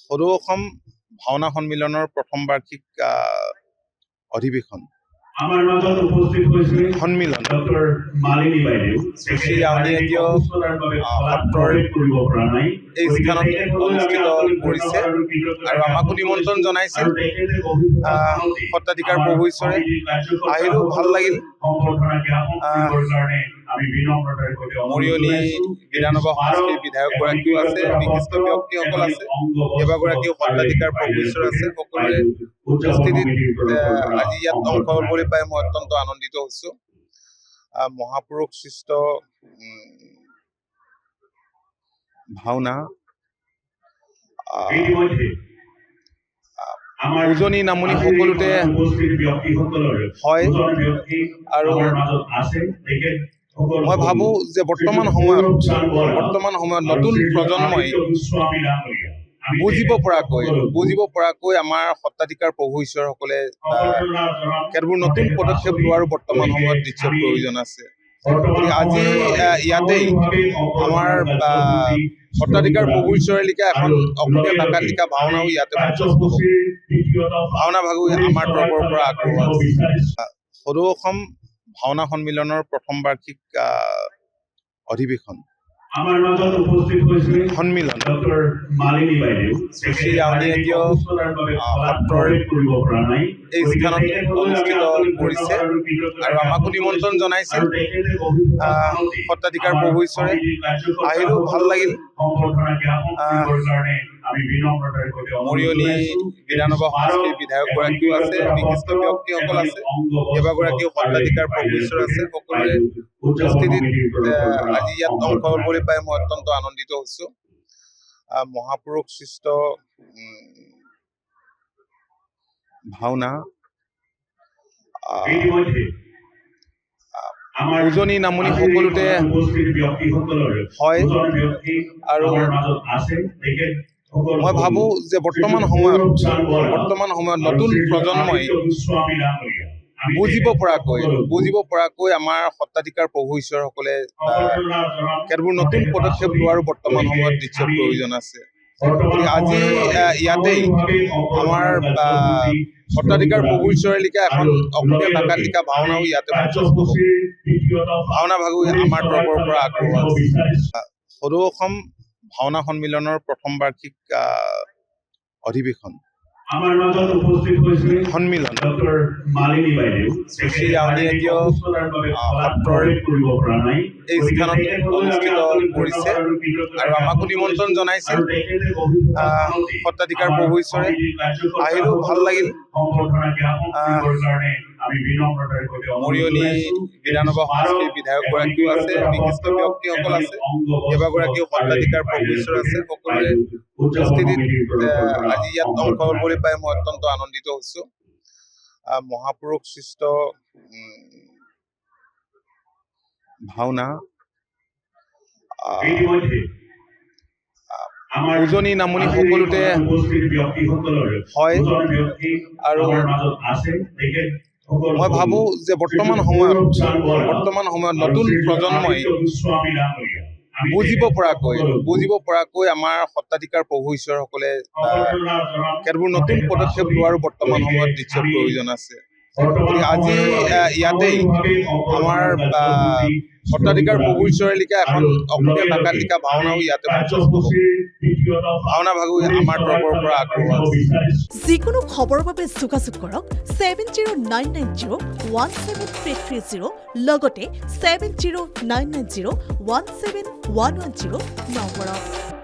সদৌ অসম ভাওনা সন্মিলনৰ প্ৰথম বাৰ্ষিক অধিৱেশন আমাৰ মাজত উপস্থিত হৈছে সন্মিলন ডক্টৰ মালিনী বাইদেউ শ্ৰী আউনীআটীয় সত্ৰৰ এই স্থানত অনুষ্ঠিত কৰিছে আৰু আমাকো নিমন্ত্ৰণ জনাইছিল সত্ৰাধিকাৰ প্ৰভু ঈশ্বৰে আহিলো ভাল লাগিল মৰিয়নি বিধানসভা সমষ্টিৰ বিধায়কগৰাকীও আছে বিশিষ্ট ব্যক্তিসকল আছে কেইবাগৰাকীও সত্ৰাধিকাৰ প্ৰভু ঈশ্বৰ আছে সকলোৰে উপস্থিতিত আজি ইয়াত অংশ ল'বলৈ পাই মই অত্যন্ত আনন্দিত হৈছো মহাপুৰুষ সৃষ্ট ভাওনা উজনি নামনি সকলোতে হয় আৰু মই ভাবো যে বৰ্তমান সময়ত নতুন প্ৰজন্মই বুজিব পৰাকৈ আমাৰ সত্ৰাধিকাৰ প্ৰভু ঈশ্বৰসকলে কেতবোৰ নতুন পদক্ষেপ লোৱাৰো বৰ্তমান সময়ত নিশ্চয় প্ৰয়োজন আছে আজি ইয়াতেই আমাৰ সত্ৰাধিকাৰ প্ৰভু ঈশ্বৰে লিখা এখন অসমীয়া ভাষাত লিখা ভাওনাও ইয়াতে ভাওনা ভাগো আমাৰ তৰফৰ পৰা আগবঢ়োৱা সদৌ অসম ভাওনা সন্মিলনৰ প্ৰথম বাৰ্ষিক অধিৱেশন আমাৰ মাজত উপস্থিত হৈছে সন্মিলন ডক্টৰ মালিনী বাইদেউ শ্ৰী আউনীআটীয় সত্ৰৰ এই স্থানত অনুষ্ঠিত কৰিছে আৰু আমাকো নিমন্ত্ৰণ জনাইছিল সত্ৰাধিকাৰ প্ৰভু ঈশ্বৰে আহিলো ভাল লাগিল মৰিয়নি বিধানসভা সমষ্টিৰ বিধায়কগৰাকীও আছে বিশিষ্ট ব্যক্তিসকল আছে কেইবাগৰাকীও সত্ৰাধিকাৰ প্ৰভু ঈশ্বৰ আছে সকলোৰে উপস্থিতিত আজি ইয়াত অংশ ল'বলৈ পাই মই অত্যন্ত আনন্দিত হৈছো মহাপুৰুষ সৃষ্ট ভাওনা উজনি নামনি সকলোতে হয় আৰু মই ভাবো যে বৰ্তমান সময়ত নতুন প্ৰজন্মই বুজিব পৰাকৈ আমাৰ সত্ৰাধিকাৰ প্ৰভু ঈশ্বৰসকলে কেতবোৰ নতুন পদক্ষেপ লোৱাৰো বৰ্তমান সময়ত নিশ্চয় প্ৰয়োজন আছে আজি ইয়াতেই আমাৰ সত্ৰাধিকাৰ প্ৰভু ঈশ্বৰে লিখা এখন অসমীয়া ভাষাত লিখা ভাওনাও ইয়াতে ভাওনা ভাগো আমাৰ তৰফৰ পৰা আগবঢ়োৱা সদৌ অসম ভাওনা সন্মিলনৰ প্ৰথম বাৰ্ষিক অধিৱেশন আমাৰ মাজত উপস্থিত হৈছে সন্মিলন ডক্টৰ মালিনী বাইদেউ শ্ৰী আউনীআটীয় সত্ৰৰ এই স্থানত অনুষ্ঠিত কৰিছে আৰু আমাকো নিমন্ত্ৰণ জনাইছিল সত্ৰাধিকাৰ প্ৰভু ঈশ্বৰে আহিলো ভাল লাগিল মৰিয়নি বিধানসভা সমষ্টিৰ বিধায়কগৰাকীও আছে বিশিষ্ট ব্যক্তিসকল আছে কেইবাগৰাকীও সত্ৰাধিকাৰ প্ৰভু ঈশ্বৰ আছে সকলোৰে উপস্থিতিত আজি ইয়াত অংশ ল'বলৈ পাই মই অত্যন্ত আনন্দিত হৈছো মহাপুৰুষ সৃষ্ট ভাওনা উজনি নামনি সকলোতে হয় আৰু মই ভাবো যে বৰ্তমান সময়ত নতুন প্ৰজন্মই বুজিব পৰাকৈ আমাৰ সত্ৰাধিকাৰ প্ৰভু ঈশ্বৰসকলে কেতবোৰ নতুন পদক্ষেপ লোৱাৰো বৰ্তমান সময়ত নিশ্চয় প্ৰয়োজন আছে আজি ইয়াতেই আমাৰ সত্ৰাধিকাৰ প্ৰভু ঈশ্বৰে লিখা এখন অসমীয়া ভাষাত লিখা ভাওনাও ইয়াতে ভাওনা ভাগো আমাৰ তৰফৰ পৰা আগবঢ়োৱা যিকোনো খবৰৰ বাবে যোগাযোগ কৰক 7099017330 লগতে 7099017110 নম্বৰত।